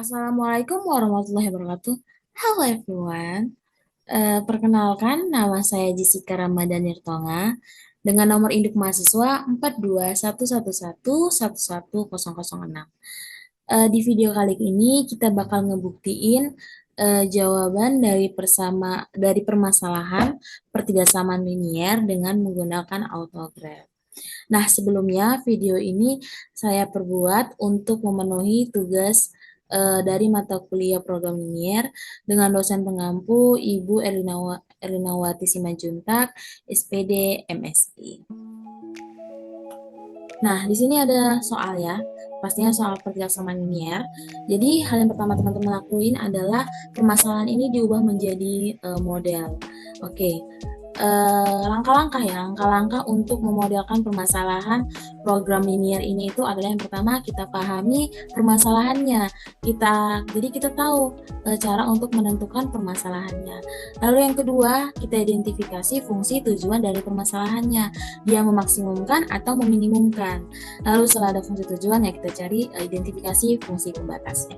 Assalamualaikum warahmatullahi wabarakatuh. Halo everyone. Perkenalkan, nama saya Jessica Ramadhani Tonga dengan nomor induk mahasiswa 42111111006. Di video kali ini kita bakal ngebuktiin jawaban dari permasalahan pertidasamaan linier dengan menggunakan autograph. Nah, sebelumnya video ini saya perbuat untuk memenuhi tugas dari mata kuliah program linier dengan dosen pengampu Ibu Erlinawati Simanjuntak, SPD MSI. Nah, di sini ada soal ya, pastinya soal pertidasamaan linier. Jadi, hal yang pertama teman-teman lakuin adalah permasalahan ini diubah menjadi model. Oke, langkah-langkah untuk memodelkan permasalahan program linier ini itu adalah yang pertama kita pahami permasalahannya. Jadi kita tahu cara untuk menentukan permasalahannya. Lalu yang kedua, kita identifikasi fungsi tujuan dari permasalahannya. Dia memaksimumkan atau meminimumkan. Lalu setelah ada fungsi tujuan ya kita cari identifikasi fungsi pembatasnya.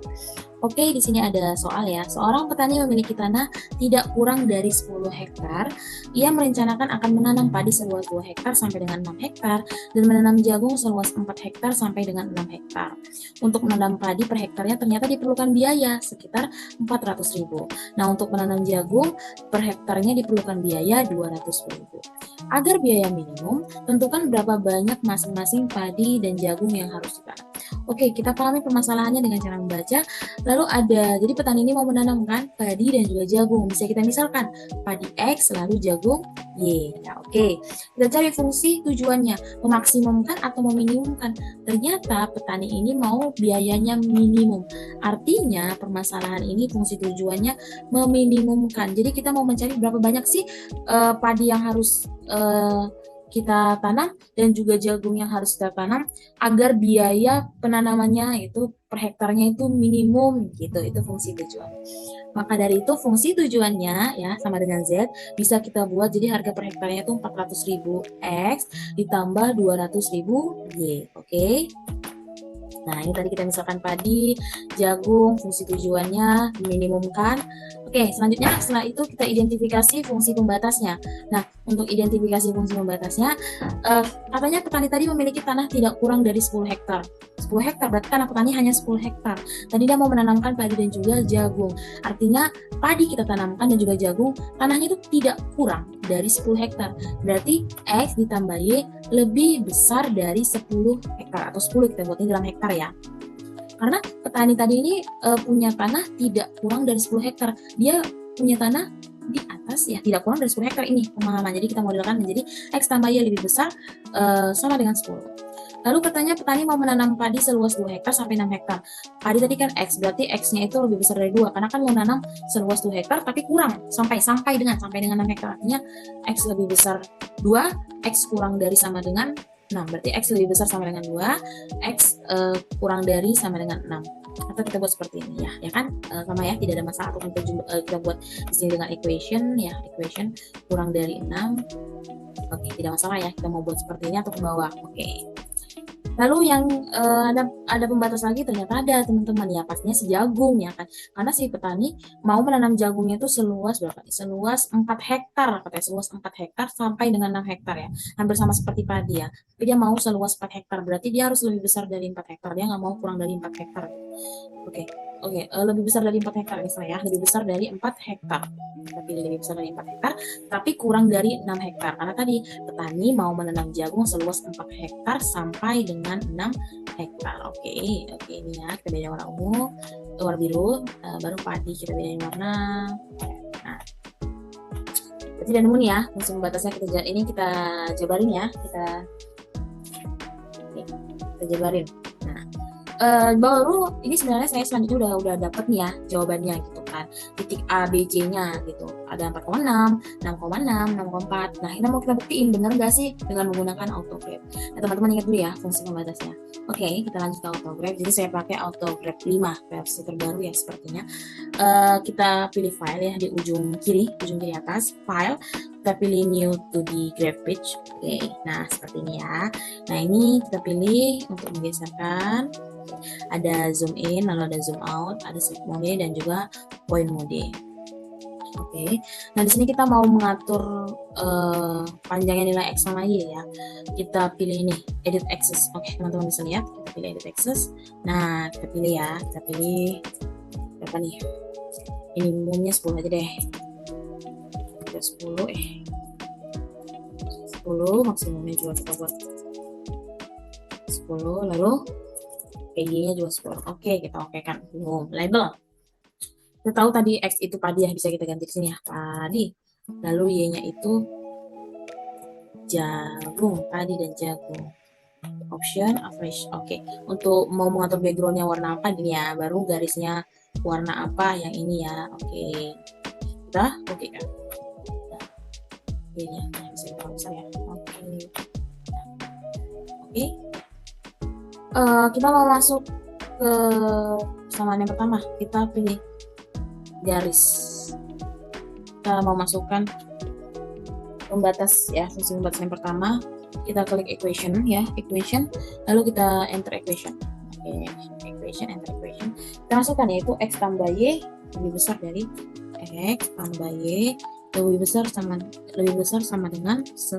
Oke, di sini ada soal ya. Seorang petani memiliki tanah tidak kurang dari 10 hektar. Ia merencanakan akan menanam padi seluas 2 hektar sampai dengan 6 hektar dan menanam jagung seluas 4 hektar sampai dengan 6 hektar. Untuk menanam padi per hektarnya ternyata diperlukan biaya sekitar 400.000. Nah, untuk menanam jagung per hektarnya diperlukan biaya 200.000. Agar biaya minimum, tentukan berapa banyak masing-masing padi dan jagung yang harus ditanam. Oke, kita pahami permasalahannya dengan cara membaca. Lalu jadi petani ini mau menanamkan padi dan juga jagung. Bisa kita misalkan padi X lalu jagung Y. Nah, oke. Kita cari fungsi tujuannya, memaksimumkan atau meminimumkan. Ternyata petani ini mau biayanya minimum. Artinya permasalahan ini fungsi tujuannya meminimumkan. Jadi kita mau mencari berapa banyak sih padi yang harus kita tanam dan juga jagung yang harus kita tanam agar biaya penanamannya itu per hektarnya itu minimum gitu, itu fungsi tujuan. Maka dari itu fungsi tujuannya ya sama dengan Z bisa kita buat jadi harga per hektarnya itu 400.000 X ditambah 200.000 Y, oke? Nah, ini tadi kita misalkan padi, jagung, fungsi tujuannya diminimumkan. Oke, selanjutnya setelah itu kita identifikasi fungsi pembatasnya. Nah, untuk identifikasi fungsi pembatasnya, katanya petani tadi memiliki tanah tidak kurang dari 10 hektar. 10 hektar, berarti tanah petani hanya 10 hektar. Tadi dia mau menanamkan padi dan juga jagung. Artinya, padi kita tanamkan dan juga jagung, tanahnya itu tidak kurang dari 10 hektar. Berarti X ditambah Y lebih besar dari 10 hektar, atau 10 kita buatnya dalam hektar ya. Karena petani tadi ini punya tanah tidak kurang dari 10 hektar. Dia punya tanah di atas ya, tidak kurang dari 10 hektar ini pemahaman. Jadi kita modelkan menjadi X tambah Y lebih besar sama dengan 10. Lalu katanya petani mau menanam padi seluas 2 hektar sampai 6 hektar. Padi tadi kan X, berarti X-nya itu lebih besar dari 2. Karena kan mau nanam seluas 2 hektar tapi kurang sampai dengan 6 hektar. Artinya X lebih besar 2, X kurang dari sama dengan 6. Berarti X lebih besar sama dengan 2, X kurang dari sama dengan 6. Atau kita buat seperti ini ya kan? Sama ya, tidak ada masalah. Atau kita buat di sini dengan equation kurang dari 6. Oke, tidak masalah ya, kita mau buat seperti ini atau ke bawah. Oke. Lalu yang ada pembatas lagi ternyata ada teman-teman ya, pastinya si jagung ya kan. Karena si petani mau menanam jagungnya itu seluas berapa nih? Seluas 4 hektar, katanya seluas 4 hektar sampai dengan 6 hektar ya. Hampir sama seperti padi ya. Tapi dia mau seluas 4 hektar, berarti dia harus lebih besar dari 4 hektar. Dia nggak mau kurang dari 4 hektar. Oke, lebih besar dari 4 hektar misalnya ya, lebih besar dari 4 hektar. Tapi lebih besar dari 4 hektar, tapi kurang dari 6 hektar. Karena tadi petani mau menanam jagung seluas 4 hektar sampai dengan 6 hektar. Oke, ini ya, kita bedain warna ungu, warna biru, baru padi kita bedain warna. Nah, berarti udah nemu nih ya, fungsi pembatasnya kita jabarin ya, kita jabarin. Baru ini sebenarnya saya selanjutnya udah dapet nih ya jawabannya gitu kan, titik A, B, C-nya gitu. Ada 4,6, 6,6, 6,4. Nah, kita mau kita buktiin bener nggak sih dengan menggunakan autograph. Nah, teman-teman ingat dulu ya fungsi pembatasnya. Oke, kita lanjut ke autograph. Jadi saya pakai autograph 5 versi terbaru ya sepertinya. Kita pilih file ya di ujung kiri atas, file. kita pilih new to the graph page. Oke, nah seperti ini ya. Nah ini kita pilih untuk menggeserkan. Ada zoom in, lalu ada zoom out, ada shift mode dan juga point mode. Oke, nah di sini kita mau mengatur panjangnya nilai x sama y ya. Kita pilih ini edit axis. Oke, teman-teman bisa lihat, kita pilih edit axis. Nah kita pilih ya, kita pilih berapa nih? Ini minimumnya 10 aja deh. Kita 10 maksimumnya juga kita buat 10, lalu PG-nya juga 10. Oke, kita oke kan. Label. Kita tahu tadi X itu padi ya, bisa kita ganti di sini ya, padi. Lalu Y-nya itu jagung, padi dan jagung. Option average. Oke, untuk mau mengatur backgroundnya warna apa gini ya, baru garisnya warna apa yang ini ya. Oke, udah oke kan. Y-nya bisa kita besar ya. Oke. Oke. Kita mau masuk ke persamaan yang pertama. Kita pilih garis. Kita mau masukkan pembatas ya, fungsi pembatas yang pertama. Kita klik equation ya, equation, lalu kita enter equation. Oke, equation, enter equation. Kita masukkan yaitu x tambah y lebih besar dari x tambah y lebih besar sama dengan 10.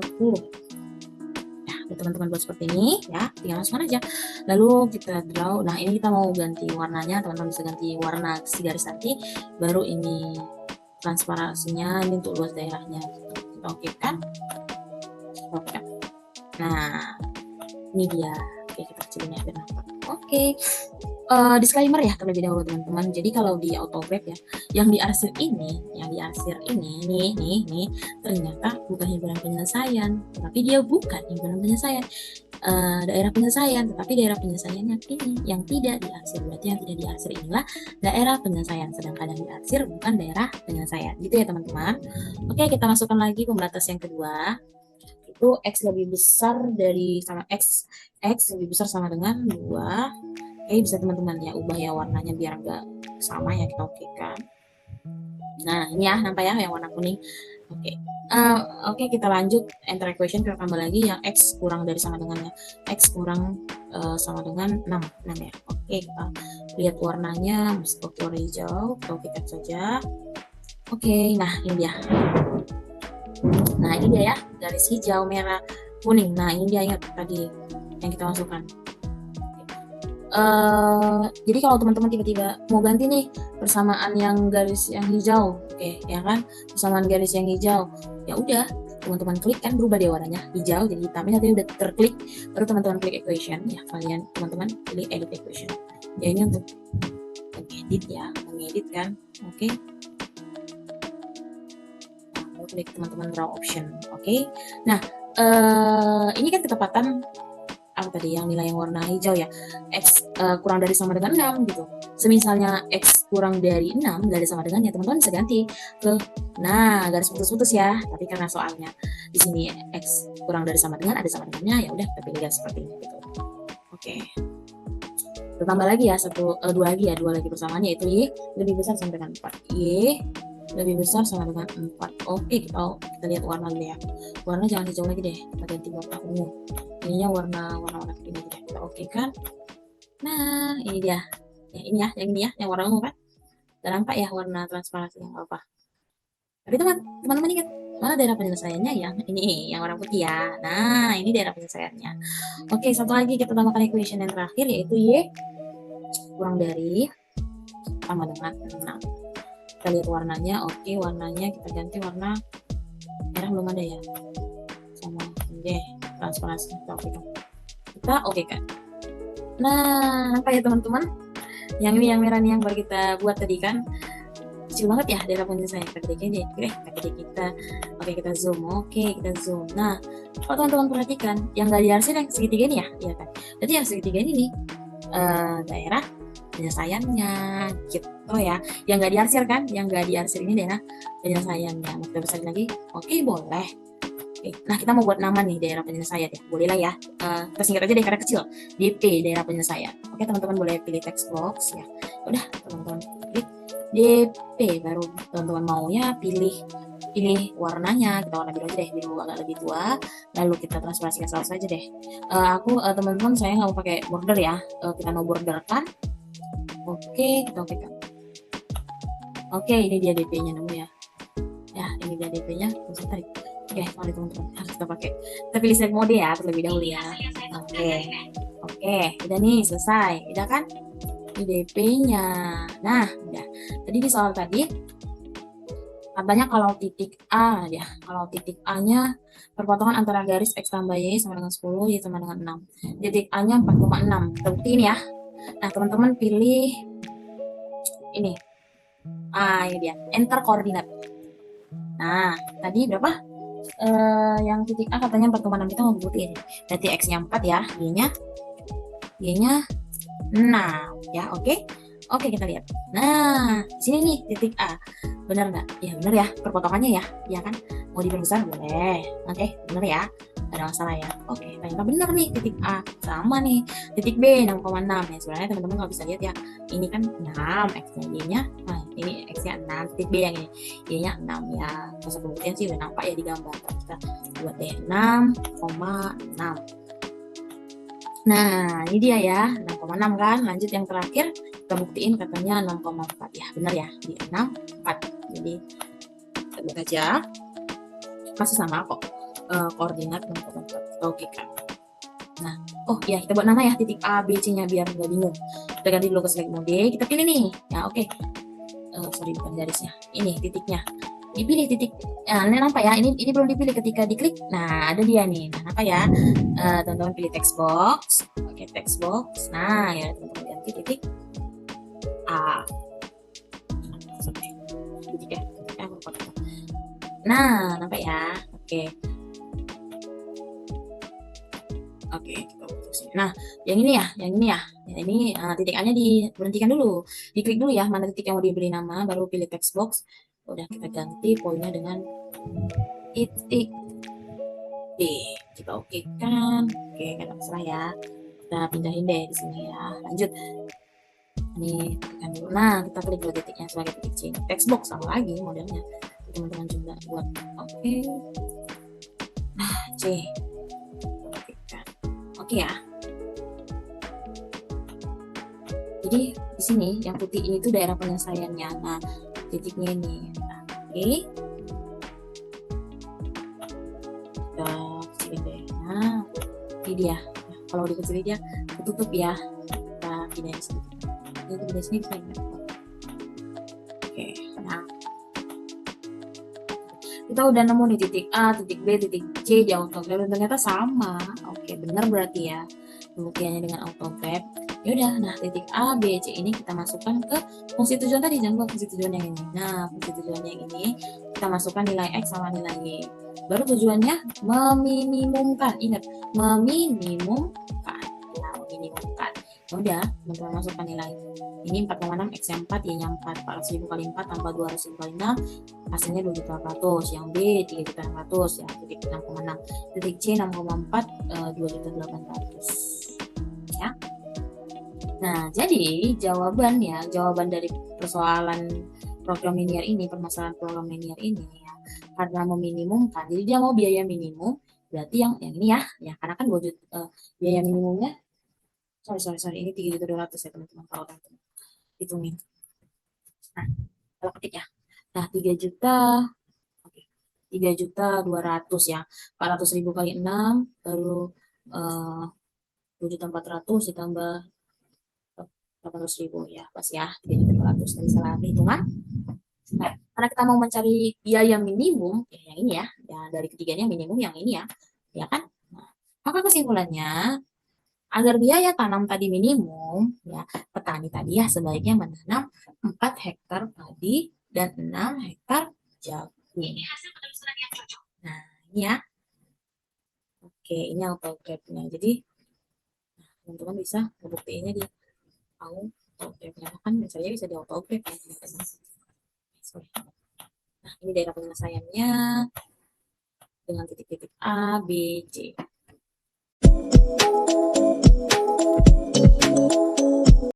Teman-teman buat seperti ini ya, tinggal masukkan aja, lalu kita draw. Nah ini kita mau ganti warnanya, teman-teman bisa ganti warna si garis nanti, baru ini transparansinya, ini untuk luas daerahnya kita oke kan. Oke. Nah ini dia. Oke, kita kecilin ya biar nampak. Oke. Disclaimer ya terlebih dahulu teman-teman. Jadi kalau di autograph ya, yang diarsir ini nih ternyata bukan himpunan penyelesaian, tapi dia bukan himpunan penyelesaian daerah penyelesaian, tetapi daerah penyelesaiannya ini yang tidak diarsir. Berarti yang tidak diarsir inilah daerah penyelesaian, sedangkan yang diarsir bukan daerah penyelesaian. Gitu ya teman-teman. Oke, kita masukkan lagi pembatas yang kedua. Itu x lebih besar dari sama x lebih besar sama dengan 2. Oke, bisa teman-teman ya ubah ya warnanya biar enggak sama ya, kita oke kan. Nah ini ya, nampak ya yang warna kuning. Oke. Oke, kita lanjut enter equation, kita tambah lagi yang x kurang dari sama dengannya, x kurang sama dengan 6 ya. Oke, kita lihat warnanya meskipun warna hijau, kita okekan saja. Oke, nah ini dia. Nah ini dia ya, garis hijau, merah, kuning. Nah ini dia, ingat tadi yang kita masukkan. Jadi kalau teman-teman tiba-tiba mau ganti nih persamaan yang garis yang hijau, oke ya kan, persamaan garis yang hijau, ya udah teman-teman klik kan berubah deh warnanya hijau jadi hitam. Nanti udah terklik, baru teman-teman klik equation ya, kalian teman-teman pilih edit equation ya, ini untuk edit ya, mengedit kan. Oke, lalu klik teman-teman draw option. Oke, nah ini kan ketepatan apa tadi yang nilai yang warna hijau ya, x kurang dari sama dengan 6 gitu. Semisalnya x kurang dari 6 gak ada sama dengan ya, teman-teman bisa ganti ke garis putus-putus ya, tapi karena soalnya di sini x kurang dari sama dengan ada sama dengannya, ya udah kita pilih garis seperti ini gitu. Oke, kita tambah lagi ya dua lagi persamaannya, yaitu y lebih besar sama dengan 4, y lebih besar sama dengan 4. Oke, kita lihat warna dulu ya, warna jangan hijau lagi deh, kita ganti warna ungu. Ininya warna kuning aja, kita oke kan. Nah ini dia ya, ini ya, yang ini ya, yang warna ungu kan, udah nampak ya warna transparansinya apa. Tapi teman-teman ingat, mana daerah penyelesaiannya yang ini, yang warna putih ya. Nah ini daerah penyelesaiannya. Oke, satu lagi kita tambahkan equation yang terakhir, yaitu y kurang dari sama dengan 6. Kita lihat warnanya. Oke, warnanya kita ganti warna merah, belum ada ya, sama deh transparansi kita oke kan. Nah apa ya teman-teman, yang ini yang merah nih yang baru kita buat tadi kan, kecil banget ya daerah penyelesaian. Kita gedein deh, kita zoom. Oke, kita zoom. Nah kalau teman-teman perhatikan yang nggak diarsir yang segitiga ini ya, iya kan, jadi yang segitiga ini nih daerah penyelesaiannya gitu ya, yang nggak diarsir kan, yang nggak diarsir ini daerah penyelesaiannya. Kita besarin lagi. Oke, boleh. Oke, nah kita mau buat nama nih daerah penyelesaian ya, boleh lah ya, kita singkat aja deh karena kecil, DP daerah penyelesaian. Oke, teman-teman boleh pilih text box ya. Udah teman-teman klik DP, baru teman-teman maunya pilih warnanya, kita warna biru aja deh, biru agak lebih tua, lalu kita transparansikan selesai aja deh. Teman-teman saya nggak mau pakai border ya, kita no border kan. Oke, kita oke kan. Oke, ini dia DP-nya nemu ya. Ya, ini dia DP-nya. Bisa tarik. Oke, mari teman-teman, harus kita pakai. Kita pilih select mode ya terlebih dahulu ya. Oke, udah nih selesai. Udah kan? Ini DP-nya. Nah, udah. Tadi di soal tadi katanya kalau titik A ya, kalau titik A-nya perpotongan antara garis X tambah Y sama dengan 10, Y sama dengan 6. Titik A-nya 4,6. Kita buktiin ya. Nah, teman-teman pilih ini. Ini dia. Enter koordinat. Nah, tadi berapa? Yang titik A katanya 4,6, kita mau buktiin. Berarti X-nya 4 ya, Y-nya 6 ya, oke. Oke, kita lihat. Nah, di sini nih titik A. Benar nggak? Ya benar ya, perpotongannya ya. Ya kan? Mau diperbesar boleh. Oke, benar ya. Gak ada masalah ya. Oke, ternyata benar nih titik A. Sama nih. Titik B 6,6 ya. Sebenarnya teman-teman nggak bisa lihat ya. Ini kan 6, X-nya Y-nya. Nah, ini X-nya 6. Titik B yang ini. Y-nya 6 ya. Terus pembuktian sih udah nampak ya di gambar. Kita buat deh 6,6. Nah, ini dia ya, 6,6 kan. Lanjut yang terakhir, kita buktiin katanya 6,4 ya. Benar ya, di 6,4. Jadi, kita buat aja. Masih sama kok. Koordinat 6,4. Kita oke kan. Nah, oh ya, kita buat nama ya, titik A, B, C-nya biar nggak bingung. Kita ganti dulu ke select mode. Kita pilih nih. Ya, oke. Sorry, bukan garisnya. Ini titiknya. Dipilih titik. Nah, ini nampak ya, ini belum dipilih ketika diklik. Nah, ada dia nih. Nah, apa ya? Teman-teman pilih text box. Oke, text box. Nah, ya teman-teman ganti titik A. Titik ya. Nah, nampak ya. Oke. Oke, kita putusin. Nah, yang ini ya. Yang ini titik A-nya diberhentikan dulu. Diklik dulu ya, mana titik yang mau diberi nama, baru pilih text box. Udah kita ganti poinnya dengan titik B. Kita oke kan? Oke, kan masalah ya. Kita pindahin deh di sini ya. Lanjut. Ini tekan dulu. Nah, kita klik dulu titiknya sebagai titik C. Text box sama lagi modelnya. Teman-teman coba buat oke. Nah, C. Oke kan. Oke ya. Jadi di sini yang putih ini tuh daerah penyelesaiannya. Nah, titiknya ini. Nah, oke. Kita kecilin deh. Nah, ini dia. Nah, kalau dikecilin dia tutup ya. Kita pindahin di sini. Jadi di sini bisa ingat. Oke. Nah, kita udah nemu nih titik A, titik B, titik C di AutoCAD dan ternyata sama. Oke, benar berarti ya. Pembuktiannya dengan AutoCAD. Ya udah, nah titik A, B, C ini kita masukkan ke fungsi tujuan tadi, jangan lupa fungsi tujuan yang ini. Nah, fungsi tujuan yang ini kita masukkan nilai X sama nilai Y. Baru tujuannya meminimumkan. Ingat, meminimumkan. Nah, meminimumkan. Ya udah, teman-teman masukkan nilai. Ini 4,6, X yang 4, Y nya 4. 400.000 kali 4 tambah 200.000 kali 6. Hasilnya 2.800.000. Yang B 3.600.000 ya, titik 6,6. Titik C 6,4, 2.800.000. Ya. Nah, jadi jawaban dari persoalan program linear ini, permasalahan program linear ini ya, karena meminimumkan, jadi dia mau biaya minimum, berarti yang ini ya karena kan biaya minimumnya, sorry, ini 3.200.000 ya teman-teman, kalau teman-teman hitungin. Nah, kalau ketik ya, nah 3 juta, oke, 3.200.000 ya, 400.000 kali 6, baru 2.400.000 ditambah 800.000 ya, pas ya, 3.200.000 dari salah hitungan. Nah, karena kita mau mencari biaya minimum, ya yang ini ya dari ketiganya minimum yang ini ya kan? Nah, maka kesimpulannya, agar biaya tanam tadi minimum, ya petani tadi ya sebaiknya menanam 4 hektar padi dan 6 hektar jagung. Nah, ini ya. Oke, ini AutoCAD-nya. Jadi, teman-teman bisa membuktikannya di AutoCAD-nya. Kan misalnya bisa di AutoCAD ya, teman-teman. Nah, ini daerah penyelesaiannya dengan titik-titik A, B, C.